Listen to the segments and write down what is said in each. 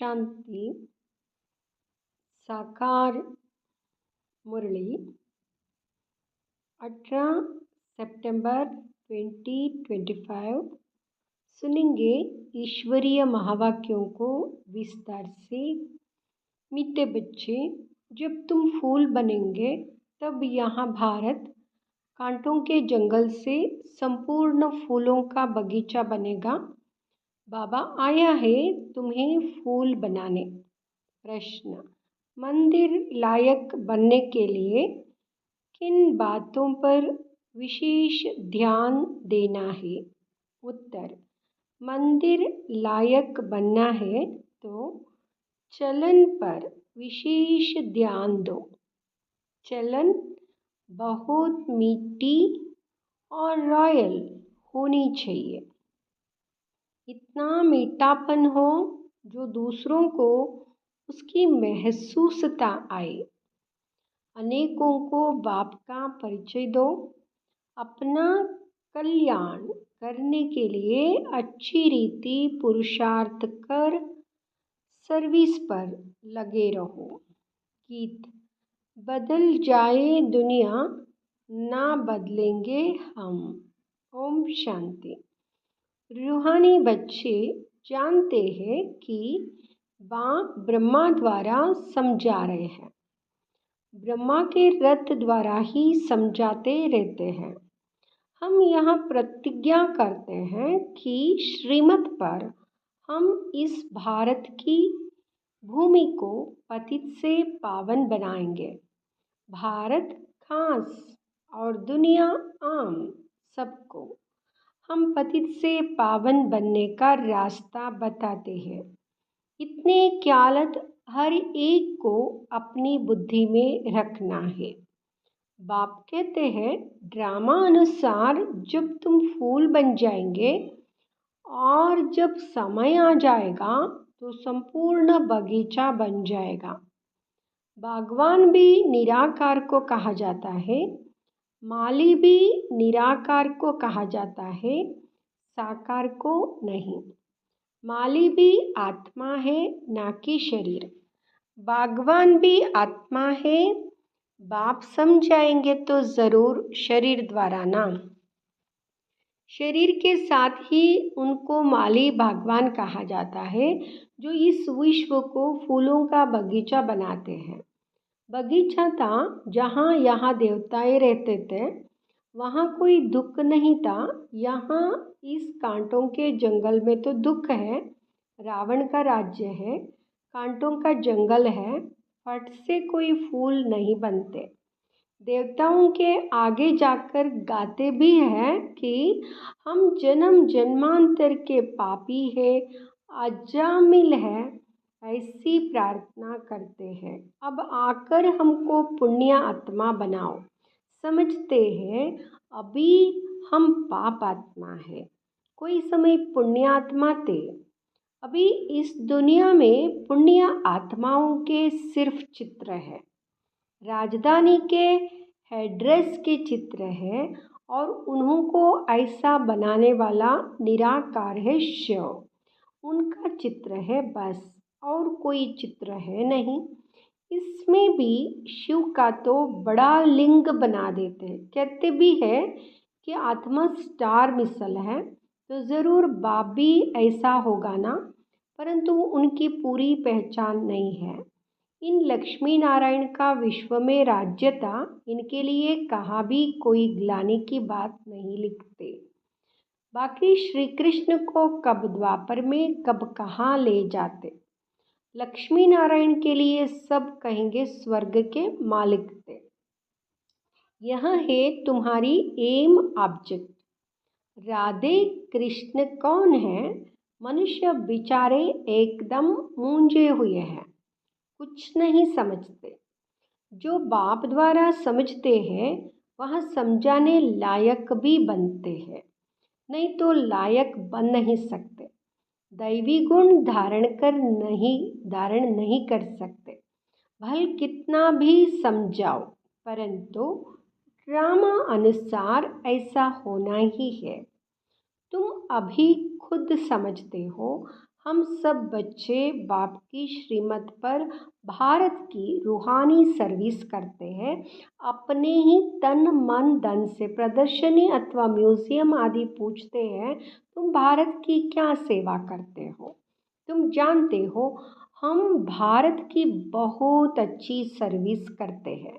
शांति साकार मुरली 18 सितंबर 2025 सुनेंगे ईश्वरीय महावाक्यों को विस्तार से। मीठे बच्चे, जब तुम फूल बनेंगे तब यहाँ भारत कांटों के जंगल से संपूर्ण फूलों का बगीचा बनेगा। बाबा आया है तुम्हें फूल बनाने। प्रश्न, मंदिर लायक बनने के लिए किन बातों पर विशेष ध्यान देना है? उत्तर, मंदिर लायक बनना है तो चलन पर विशेष ध्यान दो। चलन बहुत मीठी और रॉयल होनी चाहिए। इतना मीठापन हो जो दूसरों को उसकी महसूसता आए। अनेकों को बाप का परिचय दो। अपना कल्याण करने के लिए अच्छी रीति पुरुषार्थ कर सर्विस पर लगे रहो। गीत, बदल जाए दुनिया ना बदलेंगे हम। ओम शांति। रूहानी बच्चे जानते हैं कि बाप ब्रह्मा द्वारा समझा रहे हैं। ब्रह्मा के रथ द्वारा ही समझाते रहते हैं। हम यहाँ प्रतिज्ञा करते हैं कि श्रीमत पर हम इस भारत की भूमि को पतित से पावन बनाएंगे। भारत खास और दुनिया आम सबको हम पतित से पावन बनने का रास्ता बताते हैं। इतने ख्यालत हर एक को अपनी बुद्धि में रखना है। बाप कहते हैं ड्रामा अनुसार जब तुम फूल बन जाएंगे और जब समय आ जाएगा तो संपूर्ण बगीचा बन जाएगा। बागवान भी निराकार को कहा जाता है, माली भी निराकार को कहा जाता है, साकार को नहीं। माली भी आत्मा है ना कि शरीर। बागवान भी आत्मा है। बाप समझाएंगे तो जरूर शरीर द्वारा ना। शरीर के साथ ही उनको माली बागवान कहा जाता है जो इस विश्व को फूलों का बगीचा बनाते हैं। बगीचा था जहाँ यहाँ देवताएं रहते थे। वहाँ कोई दुख नहीं था। यहाँ इस कांटों के जंगल में तो दुख है। रावण का राज्य है, कांटों का जंगल है। फट से कोई फूल नहीं बनते। देवताओं के आगे जाकर गाते भी हैं कि हम जन्म जन्मांतर के पापी है, अजामिल है, ऐसी प्रार्थना करते हैं। अब आकर हमको पुण्य आत्मा बनाओ। समझते हैं अभी हम पाप आत्मा है, कोई समय पुण्य आत्मा थे। अभी इस दुनिया में पुण्य आत्माओं के सिर्फ चित्र है। राजधानी के एड्रेस के चित्र है और उन्हों को ऐसा बनाने वाला निराकार है शिव। उनका चित्र है बस, और कोई चित्र है नहीं। इसमें भी शिव का तो बड़ा लिंग बना देते हैं। कहते भी है कि आत्मा स्टार मिसल है तो ज़रूर बाप भी ऐसा होगा ना, परंतु उनकी पूरी पहचान नहीं है। इन लक्ष्मी नारायण का विश्व में राज्य था। इनके लिए कहाँ भी कोई ग्लानि की बात नहीं लिखते। बाकी श्री कृष्ण को कब द्वापर में कब कहाँ ले जाते। लक्ष्मी नारायण के लिए सब कहेंगे स्वर्ग के मालिक थे। यह है तुम्हारी एम ऑब्जेक्ट। राधे कृष्ण कौन है? मनुष्य बेचारे एकदम मूंझे हुए हैं, कुछ नहीं समझते। जो बाप द्वारा समझते हैं वह समझाने लायक भी बनते हैं, नहीं तो लायक बन नहीं सकते। दैवी गुण धारण नहीं कर सकते। भल कितना भी समझाओ, परंतु ड्रामा अनुसार ऐसा होना ही है। तुम अभी खुद समझते हो हम सब बच्चे बाप की श्रीमत पर भारत की रूहानी सर्विस करते हैं। अपने ही तन मन धन से प्रदर्शनी अथवा म्यूजियम आदि पूछते हैं, तुम भारत की क्या सेवा करते हो? तुम जानते हो, हम भारत की बहुत अच्छी सर्विस करते हैं।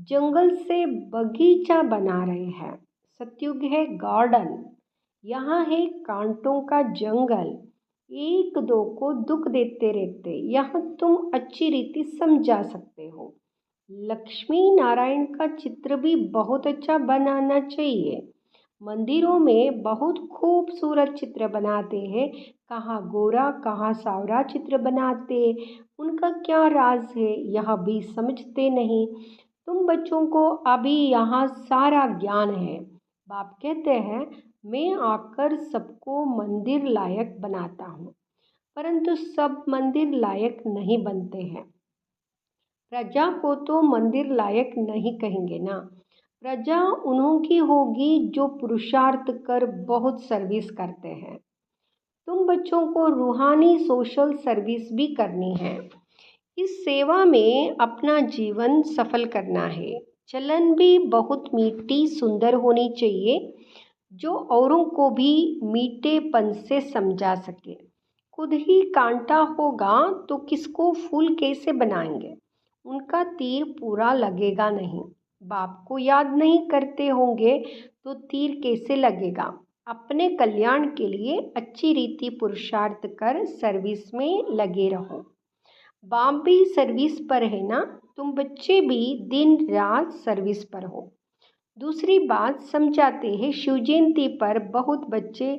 जंगल से बगीचा बना रहे हैं। सतयुग है गार्डन, यहाँ है कांटों का जंगल। एक दो को दुख देते रहते, यहाँ तुम अच्छी रीति समझा सकते हो। लक्ष्मी नारायण का चित्र भी बहुत अच्छा बनाना चाहिए। मंदिरों में बहुत खूबसूरत चित्र बनाते हैं। कहाँ गोरा कहाँ सावरा चित्र बनाते, उनका क्या राज है यह भी समझते नहीं। तुम बच्चों को अभी यहाँ सारा ज्ञान है। बाप कहते हैं, मैं आकर सबको मंदिर लायक बनाता हूँ, परंतु सब मंदिर लायक नहीं बनते हैं। प्रजा को तो मंदिर लायक नहीं कहेंगे ना। प्रजा उन्हों की होगी जो पुरुषार्थ कर बहुत सर्विस करते हैं। तुम बच्चों को रूहानी सोशल सर्विस भी करनी है। इस सेवा में अपना जीवन सफल करना है। चलन भी बहुत मीठी सुंदर होनी चाहिए, जो औरों को भी मीठेपन से समझा सके। खुद ही कांटा होगा तो किसको फूल कैसे बनाएंगे? उनका तीर पूरा लगेगा नहीं। बाप को याद नहीं करते होंगे तो तीर कैसे लगेगा? अपने कल्याण के लिए अच्छी रीति पुरुषार्थ कर सर्विस में लगे रहो। बाप भी सर्विस पर है ना, तुम बच्चे भी दिन रात सर्विस पर हो। दूसरी बात समझाते हैं, शिव जयंती पर बहुत बच्चे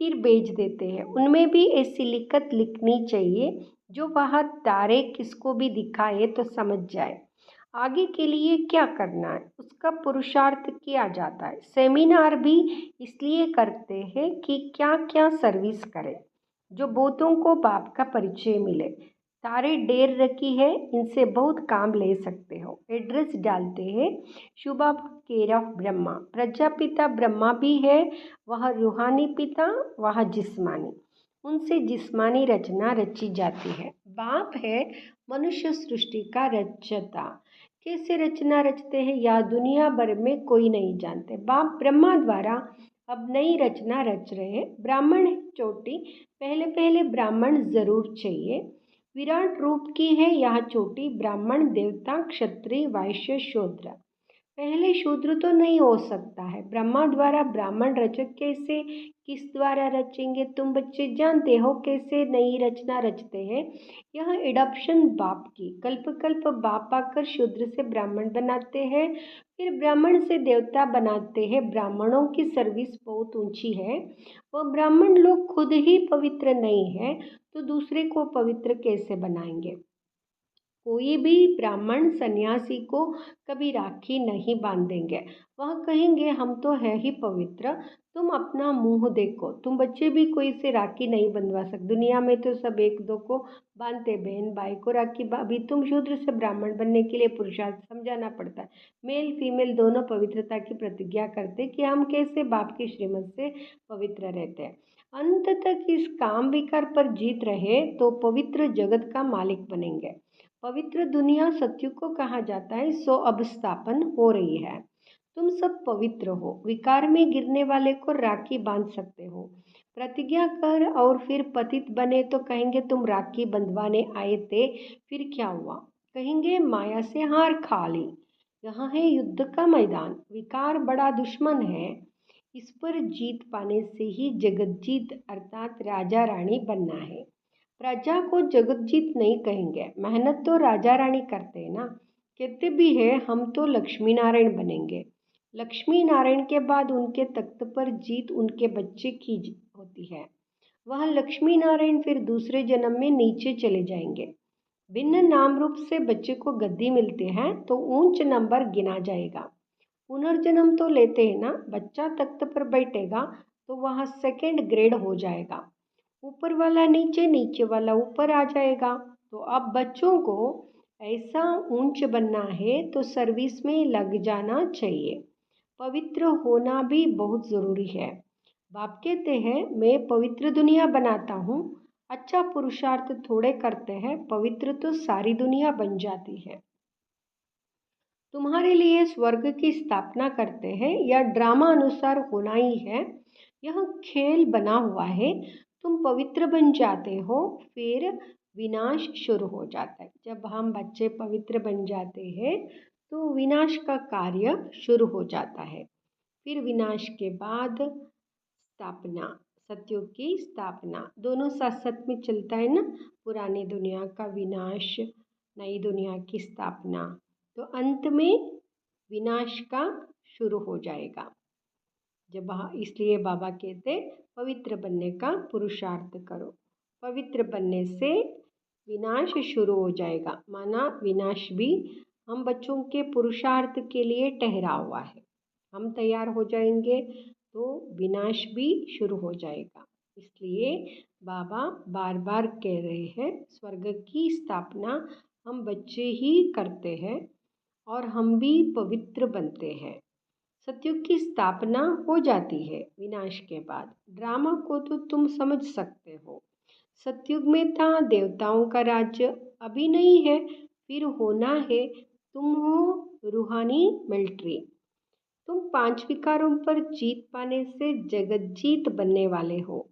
तीर बेच देते हैं। उनमें भी ऐसी लिखत लिखनी चाहिए जो वह तारे किसको भी दिखाए तो समझ जाए आगे के लिए क्या करना है, उसका पुरुषार्थ किया जाता है। सेमिनार भी इसलिए करते हैं कि क्या क्या सर्विस करें, जो बहुतों को बाप का परिचय मिले। तारे ढेर रखी है, इनसे बहुत काम ले सकते हो। एड्रेस डालते हैं, शुभा केयर ऑफ ब्रह्मा। प्रजापिता ब्रह्मा भी है, वह रूहानी पिता, वह जिस्मानी। उनसे जिस्मानी रचना रची जाती है। बाप है मनुष्य सृष्टि का रचता। कैसे रचना रचते हैं या दुनिया भर में कोई नहीं जानते। बाप ब्रह्मा द्वारा अब नई रचना रच रहे हैं। ब्राह्मण चोटी, पहले पहले ब्राह्मण जरूर चाहिए। विराट रूप की है यह चोटी। ब्राह्मण देवता क्षत्रिय वैश्य शूद्र, पहले शूद्र तो नहीं हो सकता है। ब्रह्मा द्वारा ब्राह्मण रचक कैसे, किस द्वारा रचेंगे? तुम बच्चे जानते हो कैसे नई रचना रचते हैं। यह एडॉप्शन बाप की, कल्प कल्प बाप आकर शूद्र से ब्राह्मण बनाते हैं, फिर ब्राह्मण से देवता बनाते हैं। ब्राह्मणों की सर्विस बहुत ऊंची है। वह ब्राह्मण लोग खुद ही पवित्र नहीं है तो दूसरे को पवित्र कैसे बनाएंगे? कोई भी ब्राह्मण सन्यासी को कभी राखी नहीं बांधेंगे। वह कहेंगे हम तो है ही पवित्र, तुम अपना मुंह देखो। तुम बच्चे भी कोई से राखी नहीं बंधवा सकते। दुनिया में तो सब एक दो को बांधते, बहन भाई को राखी। अभी तुम शूद्र से ब्राह्मण बनने के लिए पुरुषार्थ समझाना पड़ता है। मेल फीमेल दोनों पवित्रता की प्रतिज्ञा करते कि हम कैसे बाप की श्रीमत से पवित्र रहते हैं। अंत तक इस काम विकार पर जीत रहे तो पवित्र जगत का मालिक बनेंगे। पवित्र दुनिया सत्युग को कहा जाता है, सो अब स्थापन हो रही है। तुम सब पवित्र हो। विकार में गिरने वाले को राखी बांध सकते हो। प्रतिज्ञा कर और फिर पतित बने तो कहेंगे तुम राखी बंधवाने आए थे, फिर क्या हुआ? कहेंगे माया से हार खा ली। यहाँ है युद्ध का मैदान। विकार बड़ा दुश्मन है। इस पर जीत पाने से ही जगत जीत अर्थात राजा रानी बनना है। प्रजा को जगतजीत नहीं कहेंगे। मेहनत तो राजा रानी करते हैं ना। कहते भी है हम तो लक्ष्मी नारायण बनेंगे। लक्ष्मी नारायण के बाद उनके तख्त पर जीत उनके बच्चे की होती है। वह लक्ष्मी नारायण फिर दूसरे जन्म में नीचे चले जाएंगे। भिन्न नाम रूप से बच्चे को गद्दी मिलते हैं तो ऊंच नंबर गिना जाएगा। पुनर्जन्म तो लेते हैं ना। बच्चा तख्त पर बैठेगा तो वह सेकंड ग्रेड हो जाएगा। ऊपर वाला नीचे, नीचे वाला ऊपर आ जाएगा। तो अब बच्चों को ऐसा ऊंच बनना है तो सर्विस में लग जाना चाहिए। पवित्र होना भी बहुत ज़रूरी है। बाप कहते हैं मैं पवित्र दुनिया बनाता हूँ, अच्छा पुरुषार्थ थोड़े करते हैं, पवित्र तो सारी दुनिया बन जाती है। तुम्हारे लिए स्वर्ग की स्थापना करते हैं या ड्रामा अनुसार होना ही है, यह खेल बना हुआ है। तुम पवित्र बन जाते हो, फिर विनाश शुरू हो जाता है। जब हम बच्चे पवित्र बन जाते हैं तो विनाश का कार्य शुरू हो जाता है। फिर विनाश के बाद स्थापना, सतयुग की स्थापना, दोनों साथ साथ में चलता है ना। पुरानी दुनिया का विनाश, नई दुनिया की स्थापना, तो अंत में विनाश का शुरू हो जाएगा। इसलिए बाबा कहते पवित्र बनने का पुरुषार्थ करो। पवित्र बनने से विनाश शुरू हो जाएगा, माना विनाश भी हम बच्चों के पुरुषार्थ के लिए ठहरा हुआ है। हम तैयार हो जाएंगे तो विनाश भी शुरू हो जाएगा। इसलिए बाबा बार बार कह रहे हैं स्वर्ग की स्थापना हम बच्चे ही करते हैं और हम भी पवित्र बनते हैं। सतयुग की स्थापना हो जाती है विनाश के बाद। ड्रामा को तो तुम समझ सकते हो। सतयुग में था देवताओं का राज्य, अभी नहीं है, फिर होना है। तुम हो रूहानी मिलिट्री। तुम 5 विकारों पर जीत पाने से जगत जीत बनने वाले हो।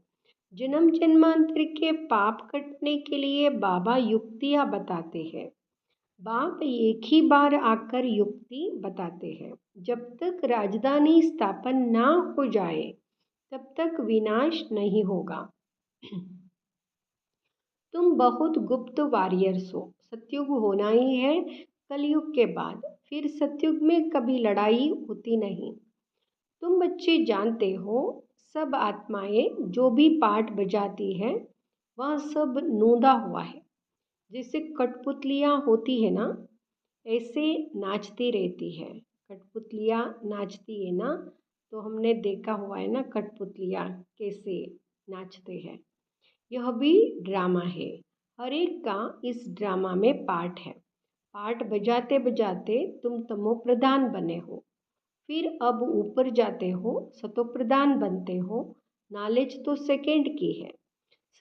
जन्म जन्मांतर के पाप कटने के लिए बाबा युक्तियाँ बताते हैं। बाप एक ही बार आकर युक्ति बताते हैं। जब तक राजधानी स्थापन ना हो जाए तब तक विनाश नहीं होगा। तुम बहुत गुप्त वॉरियर्स हो। सतयुग होना ही है कलयुग के बाद, फिर सतयुग में कभी लड़ाई होती नहीं। तुम बच्चे जानते हो सब आत्माएं जो भी पाठ बजाती है वह सब नूंदा हुआ है। जैसे कठपुतलियाँ होती है ना, ऐसे नाचती रहती है। कठपुतलियाँ नाचती है ना, तो हमने देखा हुआ है ना कठपुतलियाँ कैसे नाचते हैं। यह भी ड्रामा है। हर एक का इस ड्रामा में पार्ट है। पार्ट बजाते बजाते तुम तमो प्रधान बने हो, फिर अब ऊपर जाते हो, सतो प्रधान बनते हो। नॉलेज तो सेकंड की है।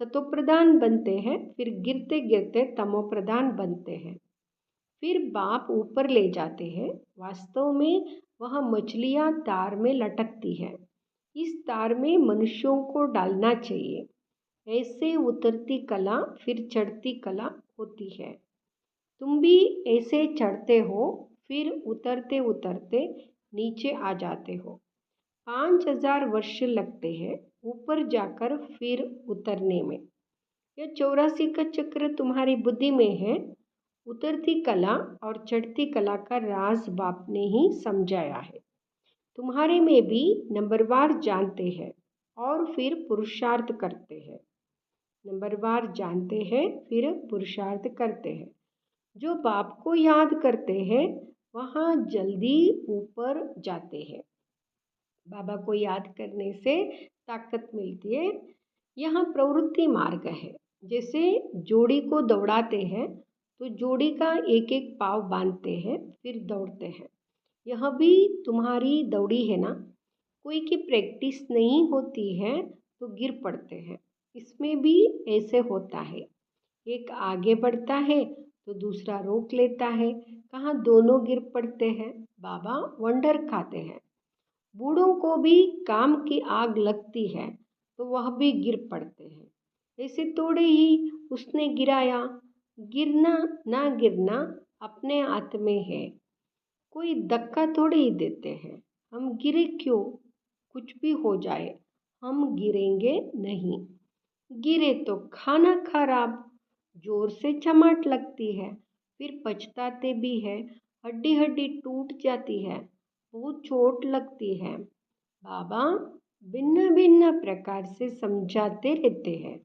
सतो प्रधान बनते हैं, फिर गिरते गिरते तमो प्रधान बनते हैं। फिर बाप ऊपर ले जाते हैं। वास्तव में वह मछलियाँ तार में लटकती है। इस तार में मनुष्यों को डालना चाहिए। ऐसे उतरती कला फिर चढ़ती कला होती है। तुम भी ऐसे चढ़ते हो, फिर उतरते उतरते नीचे आ जाते हो। 5000 वर्ष लगते हैं ऊपर जाकर फिर उतरने में। यह 84 का चक्र तुम्हारी बुद्धि में है। उतरती कला और चढ़ती कला का राज बाप ने ही समझाया है। तुम्हारे में भी नंबरवार जानते हैं और फिर पुरुषार्थ करते हैं। नंबरवार जानते हैं फिर पुरुषार्थ करते हैं। जो बाप को याद करते हैं वहाँ जल्दी ऊपर जाते हैं। बाबा को याद करने से ताकत मिलती है। यहाँ प्रवृत्ति मार्ग है। जैसे जोड़ी को दौड़ाते हैं तो जोड़ी का एक एक पाँव बांधते हैं फिर दौड़ते हैं। यह भी तुम्हारी दौड़ी है ना। कोई की प्रैक्टिस नहीं होती है तो गिर पड़ते हैं। इसमें भी ऐसे होता है। एक आगे बढ़ता है तो दूसरा रोक लेता है। कहाँ दोनों गिर पड़ते हैं। बाबा वंडर खाते हैं। बूढ़ों को भी काम की आग लगती है तो वह भी गिर पड़ते हैं। ऐसे थोड़े ही उसने गिराया। गिरना ना गिरना अपने हाथ में है। कोई धक्का थोड़े ही देते हैं। हम गिरे क्यों? कुछ भी हो जाए हम गिरेंगे नहीं। गिरे तो खाना खराब, जोर से चमाट लगती है, फिर पछताते भी है। हड्डी हड्डी टूट जाती है, बहुत चोट लगती है। बाबा भिन्न भिन्न प्रकार से समझाते रहते हैं।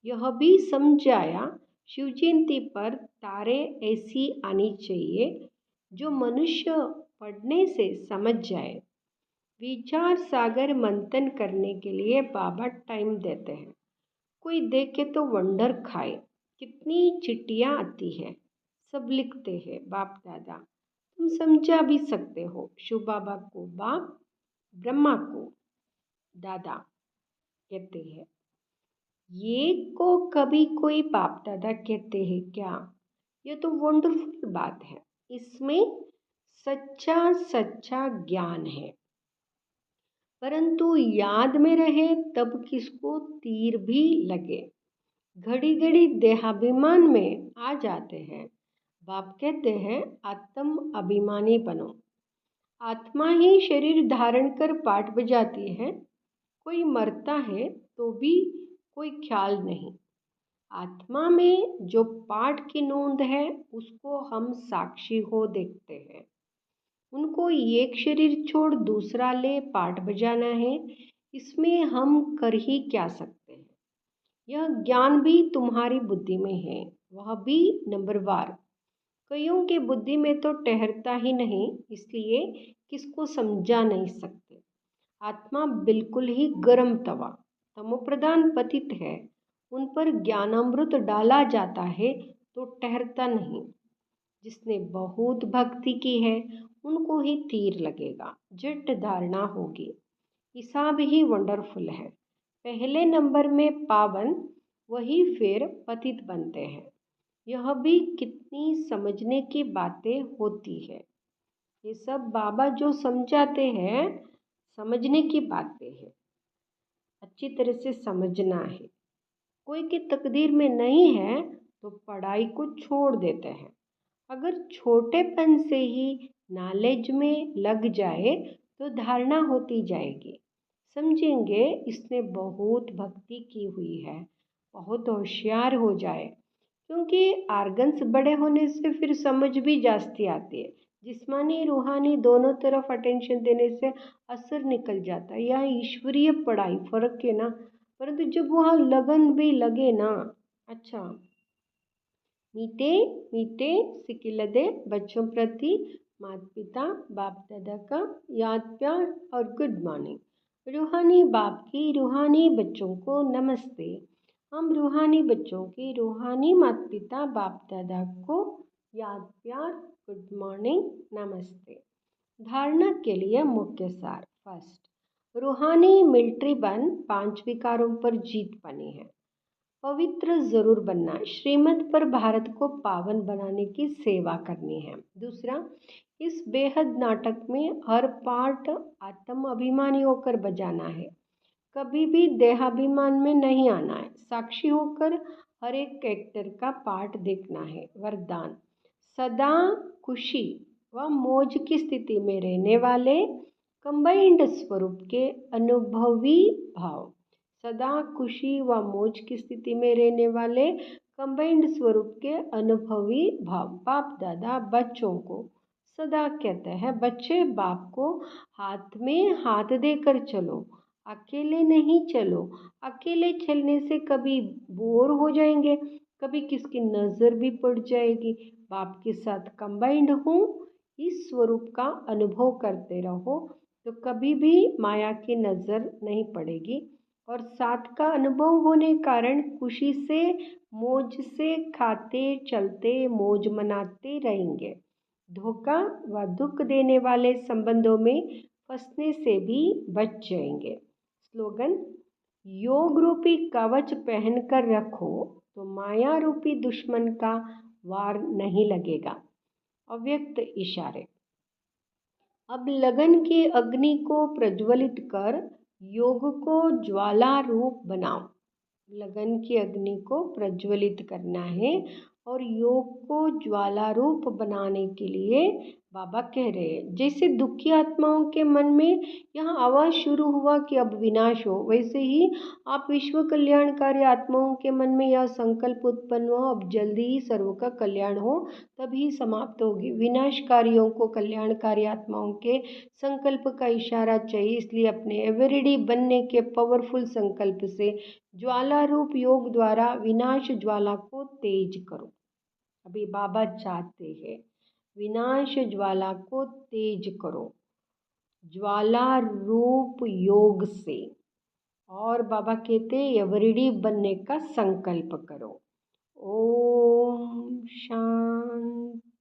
यह भी समझाया शिव जयंती पर तारे ऐसी आनी चाहिए जो मनुष्य पढ़ने से समझ जाए। विचार सागर मंथन करने के लिए बाबा टाइम देते हैं। कोई देखे तो वंडर खाए। कितनी चिट्ठियाँ आती है, सब लिखते हैं बाप दादा। तुम समझा भी सकते हो। शिव बाबा को बाप, ब्रह्मा को दादा। कहते हैं। ये को कभी कोई बाप दादा कहते हैं क्या? ये तो वंडरफुल बात है। इसमें सच्चा सच्चा ज्ञान है, परंतु याद में रहे तब किसको तीर भी लगे। घड़ी घड़ी देहाभिमान में आ जाते हैं। बाप कहते हैं आत्म अभिमानी बनो। आत्मा ही शरीर धारण कर पाठ बजाती है। कोई मरता है तो भी कोई ख्याल नहीं। आत्मा में जो पाठ की नोंद है उसको हम साक्षी हो देखते हैं। उनको एक शरीर छोड़ दूसरा ले पाठ बजाना है, इसमें हम कर ही क्या सकते हैं। यह ज्ञान भी तुम्हारी बुद्धि में है, वह भी नंबरवार। कईयों के बुद्धि में तो ठहरता ही नहीं, इसलिए किसको समझा नहीं सकते। आत्मा बिल्कुल ही गर्म तवा, तमोप्रधान पतित है। उन पर ज्ञानामृत डाला जाता है तो ठहरता नहीं। जिसने बहुत भक्ति की है उनको ही तीर लगेगा, झट धारणा होगी। हिसाब ही वंडरफुल है। पहले नंबर में पावन, वही फिर पतित बनते हैं। यह भी कितनी समझने की बातें होती है। ये सब बाबा जो समझाते हैं समझने की बातें हैं, अच्छी तरह से समझना है। कोई की तकदीर में नहीं है तो पढ़ाई को छोड़ देते हैं। अगर छोटेपन से ही नॉलेज में लग जाए तो धारणा होती जाएगी। समझेंगे इसने बहुत भक्ति की हुई है, बहुत होशियार हो जाए। क्योंकि आर्गन्स बड़े होने से फिर समझ भी जास्ती आती है। जिस्मानी रूहानी दोनों तरफ अटेंशन देने से असर निकल जाता है। यह ईश्वरीय पढ़ाई फर्क है ना। परंतु जब वहाँ लगन भी लगे ना, अच्छा, मीठे मीठे सिकिलदे बच्चों प्रति माता पिता बाप दादा का याद प्यार और गुड मॉर्निंग। रूहानी बाप की रूहानी बच्चों को नमस्ते। हम रूहानी बच्चों की रूहानी माता पिता बाप दादा को याद प्यार गुड मॉर्निंग नमस्ते। धारणा के लिए मुख्य सार। फर्स्ट, रूहानी मिलिट्री बन 5 विकारों पर जीत पानी है। पवित्र जरूर बनना, श्रीमत पर भारत को पावन बनाने की सेवा करनी है। दूसरा, इस बेहद नाटक में हर पार्ट आत्म अभिमानी होकर बजाना है। कभी भी देहाभिमान में नहीं आना है। साक्षी होकर हर एक कैरेक्टर का पार्ट देखना है। वरदान, सदा खुशी व मौज की स्थिति में रहने वाले कंबाइंड स्वरूप के अनुभवी भाव। सदा खुशी व मौज की स्थिति में रहने वाले कंबाइंड स्वरूप के अनुभवी भाव। बाप दादा बच्चों को सदा कहते हैं, बच्चे बाप को हाथ में हाथ देकर चलो, अकेले नहीं चलो। अकेले चलने से कभी बोर हो जाएंगे, कभी किसकी नज़र भी पड़ जाएगी। बाप के साथ कंबाइंड हो, इस स्वरूप का अनुभव करते रहो तो कभी भी माया की नज़र नहीं पड़ेगी। और साथ का अनुभव होने कारण खुशी से मौज से खाते चलते मौज मनाते रहेंगे। धोखा व दुख देने वाले संबंधों में फंसने से भी बच जाएंगे। स्लोगन, योग रूपी कवच पहनकर रखो तो माया रूपी दुश्मन का वार नहीं लगेगा। अव्यक्त इशारे। अब लगन की अग्नि को प्रज्वलित कर योग को ज्वाला रूप बनाओ। लगन की अग्नि को प्रज्वलित करना है और योग को ज्वाला रूप बनाने के लिए बाबा कह रहे हैं, जैसे दुखी आत्माओं के मन में यह आवाज़ शुरू हुआ कि अब विनाश हो, वैसे ही आप विश्व कल्याणकारी आत्माओं के मन में यह संकल्प उत्पन्न हो अब जल्दी ही सर्व का कल्याण हो, तभी समाप्त होगी। विनाशकारियों को कल्याणकारी आत्माओं के संकल्प का इशारा चाहिए, इसलिए अपने एवरीडी बनने के पावरफुल संकल्प से ज्वाला रूप योग द्वारा विनाश ज्वाला को तेज करो। अभी बाबा चाहते हैं विनाश ज्वाला को तेज करो ज्वाला रूप योग से। और बाबा कहते हैं एवरीडी बनने का संकल्प करो। ओम शांति।